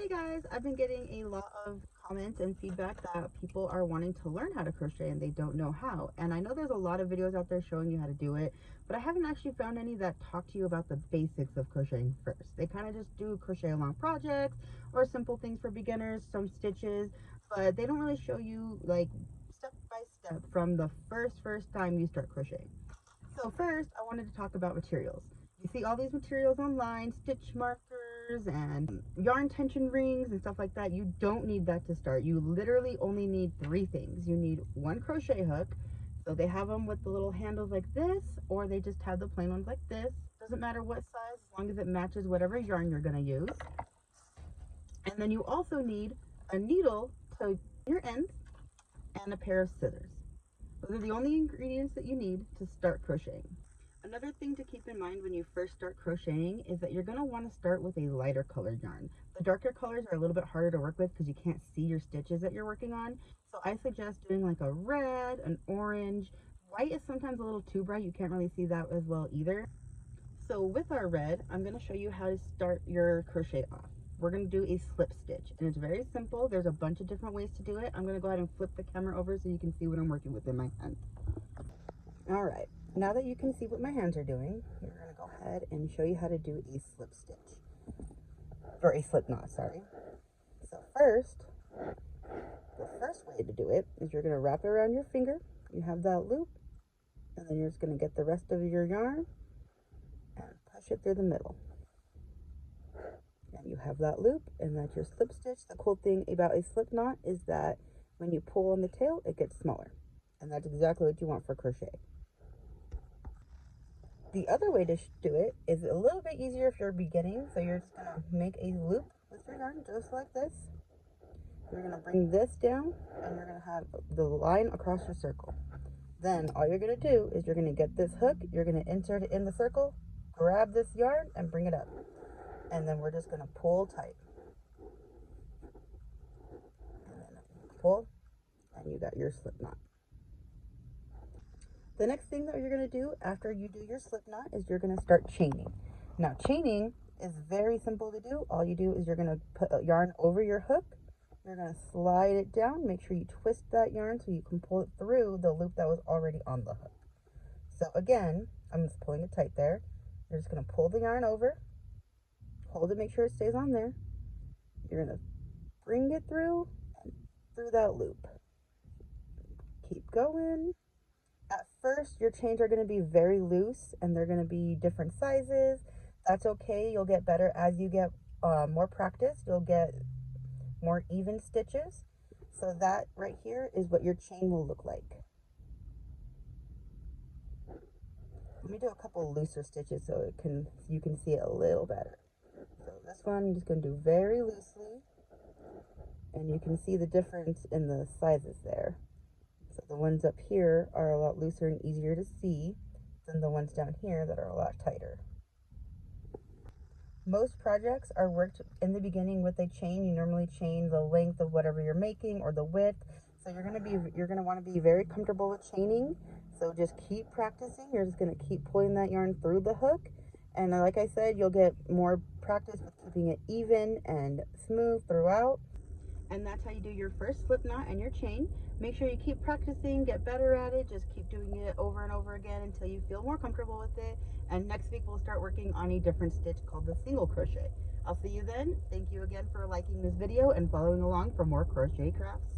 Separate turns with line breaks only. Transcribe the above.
Hey guys, I've been getting a lot of comments and feedback that people are wanting to learn how to crochet and they don't know how. And I know there's a lot of videos out there showing you how to do it, but I haven't actually found any that talk to you about the basics of crocheting first. They kind of just do crochet along projects or simple things for beginners, some stitches, but they don't really show you like step by step from the first time you start crocheting. So first, I wanted to talk about materials. You see all these materials online, stitch markers and yarn tension rings and stuff like that. You don't need that to start. You literally only need three things. You need one crochet hook. So they have them with the little handles like this, or they just have the plain ones like this. Doesn't matter what size, as long as it matches whatever yarn you're gonna use. And then you also need a needle to your ends and a pair of scissors. Those are the only ingredients that you need to start crocheting. Another thing to keep in mind when you first start crocheting is that you're going to want to start with a lighter colored yarn. The darker colors are a little bit harder to work with because you can't see your stitches that you're working on. So I suggest doing like a red, an orange. White is sometimes a little too bright. You can't really see that as well either. So with our red, I'm going to show you how to start your crochet off. We're going to do a slip stitch, and it's very simple. There's a bunch of different ways to do it. I'm going to go ahead and flip the camera over so you can see what I'm working with in my hand. All right, now that you can see what my hands are doing, we're going to go ahead and show you how to do a slip stitch, or a slip knot, sorry. So first, the first way to do it is you're going to wrap it around your finger. You have that loop, and then you're just going to get the rest of your yarn and push it through the middle. And you have that loop, and that's your slip stitch. The cool thing about a slip knot is that when you pull on the tail, it gets smaller. And that's exactly what you want for crochet. The other way to do it is a little bit easier if you're beginning. So you're just going to make a loop with your yarn just like this. You're going to bring this down, and you're going to have the line across your circle. Then all you're going to do is you're going to get this hook, you're going to insert it in the circle, grab this yarn, and bring it up. And then we're just going to pull tight. And then pull, and you got your slip knot. The next thing that you're going to do after you do your slip knot is you're going to start chaining. Now chaining is very simple to do. All you do is you're going to put a yarn over your hook. You're going to slide it down. Make sure you twist that yarn so you can pull it through the loop that was already on the hook. So again, I'm just pulling it tight there. You're just going to pull the yarn over. Hold it, make sure it stays on there. You're going to bring it through that loop. Keep going. At first, your chains are going to be very loose and they're going to be different sizes. That's okay. You'll get better as you get more practice. You'll get more even stitches. So that right here is what your chain will look like. Let me do a couple looser stitches so you can see it a little better. So this one I'm just going to do very loosely, and you can see the difference in the sizes there. So the ones up here are a lot looser and easier to see than the ones down here that are a lot tighter. Most projects are worked in the beginning with a chain. You normally chain the length of whatever you're making or the width. So you're going to want to be very comfortable with chaining. So just keep practicing. You're just going to keep pulling that yarn through the hook. And like I said, you'll get more practice with keeping it even and smooth throughout. And that's how you do your first slip knot and your chain. Make sure you keep practicing, get better at it. Just keep doing it over and over again until you feel more comfortable with it. And next week we'll start working on a different stitch called the single crochet. I'll see you then. Thank you again for liking this video and following along for more crochet crafts.